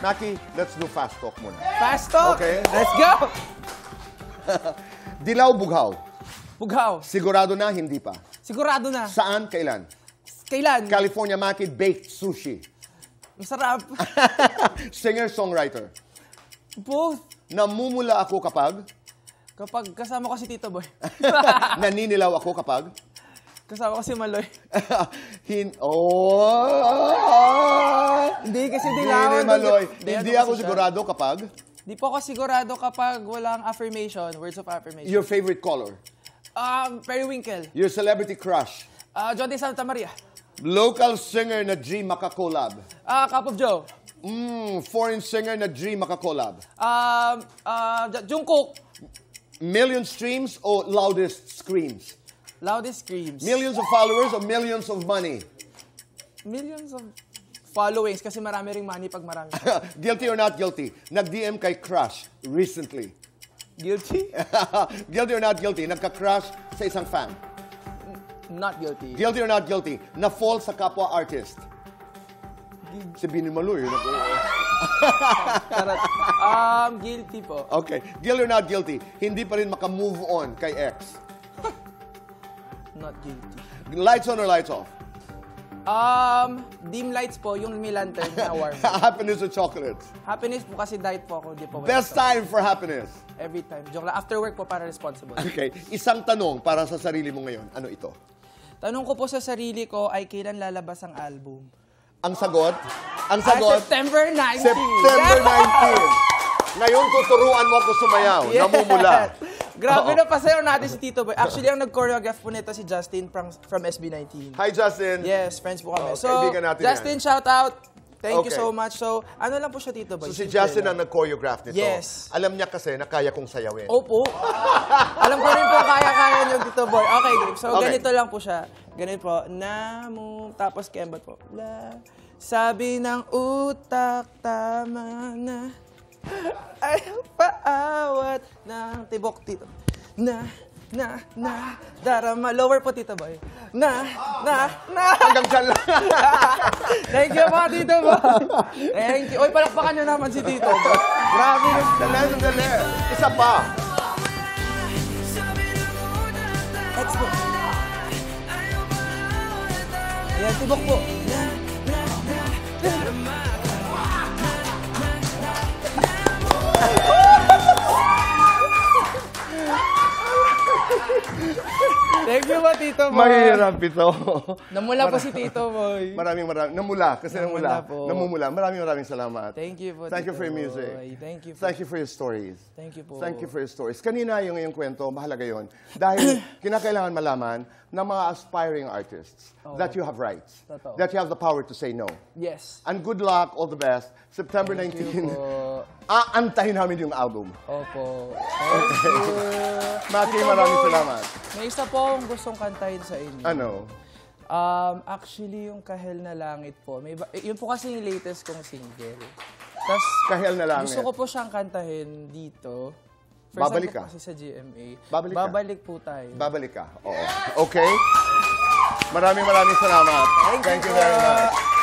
Maki, let's do fast talk muna. Fast talk? Okay. Let's go! Dilaw, bughaw. Bughaw. Sigurado na, hindi pa. Sigurado na. Saan, kailan? Kailan? California Maki, baked sushi. Masarap. Singer-songwriter. Both. Namumula ako kapag? Kapag kasama ko si Tito Boy. Naninilaw ako kapag? Kasama ko si Maloy. Hindi kasi dilawan. Maloy. Hindi ako sigurado kapag? Di po ako sigurado kapag walang affirmation, words of affirmation. Your favorite color? Periwinkle. Your celebrity crush? John de Santa Maria. Local singer na G makakolab? Cup of Joe. Foreign singer na G makakolab? Jungkook. Million streams o loudest screams? Loudest screams. Millions of followers o millions of money? Millions of followings kasi marami ring money pag marami. Guilty or not guilty? Nag-DM kay crush recently. Guilty? Guilty or not guilty? Nagka-crush sa isang fan. Not guilty. Guilty or not guilty? Na-fall sa kapwa artist. Sabihin ni Maloy. Guilty po. Okay. Guilty or not guilty? Hindi pa rin maka-move on kay ex. Not guilty. Lights on or lights off? Dim lights po, yung may lantern na warm. Happiness or chocolates? Happiness po kasi diet po ako. Di po Best time for happiness? Every time. Joke lang. After work po para responsible. Okay. Isang tanong para sa sarili mo ngayon. Ano ito? Tanong ko po sa sarili ko ay kailan lalabas ang album? Ang sagot? Ang sagot? September 19. September 19. Ngayon tuturuan mo ako sumayaw. Yes. Namumula. Grabe na pasayaw natin si Tito Boy. Actually, ang nag-choreograph po nito si Justin from SB19. Hi, Justin. Yes, friends po kami. Oh, so, kaibigan natin Justin, yan. shout out. Thank you Okay. so much. So, ano lang po siya, Tito Boy? So si Justin ang nag-choreograph nito. Yes. Alam niya kasi na kaya kong sayawin. Opo. Alam ko rin po kaya-kaya niyo, Tito Boy. Okay, game. So, Okay. ganito lang po siya. Ganito po. Tapos kembot po. Sabi ng utak, tama na. Ay, paawat ng tibok, Tito. Darama. Lower po, Tito Boy. Hanggang dyan lang. Thank you po, Tito Boy. Thank you. Uy, palakpakan niyo naman si Tito Boy. Grabe. Dali. Isa pa. Let's go. Ayan, tibok po. Thank you po, Tito Boy. Mahirap ito. Namula po si Tito Boy. Maraming. Namula. Kasi namula. po. Namumula. Maraming salamat. Thank you po, Thank you Tito for your Boy. music. Thank you po. Thank you for your stories. Thank you po. Thank you for your stories. Kanina yung iyong kwento, mahalaga yon. Dahil kinakailangan malaman ng mga aspiring artists that you have rights. Totoo. That you have the power to say no. Yes. And good luck, all the best. September Thank 19. you po. Aantahin namin yung album. Opo. Thank you. Maki, Tito maraming Boy, salamat. May isa po akong gustong kantahin sa inyo. Ano? Actually, yung Kahel na Langit po. Yun po kasi yung latest kong single. Tapos, Kahel na Langit. gusto ko po siyang kantahin dito. Babalik time ka? po kasi sa GMA. Babalik ka? Babalik po tayo. Babalik ka. Oo. Okay? Maraming salamat. Thank you very po. much.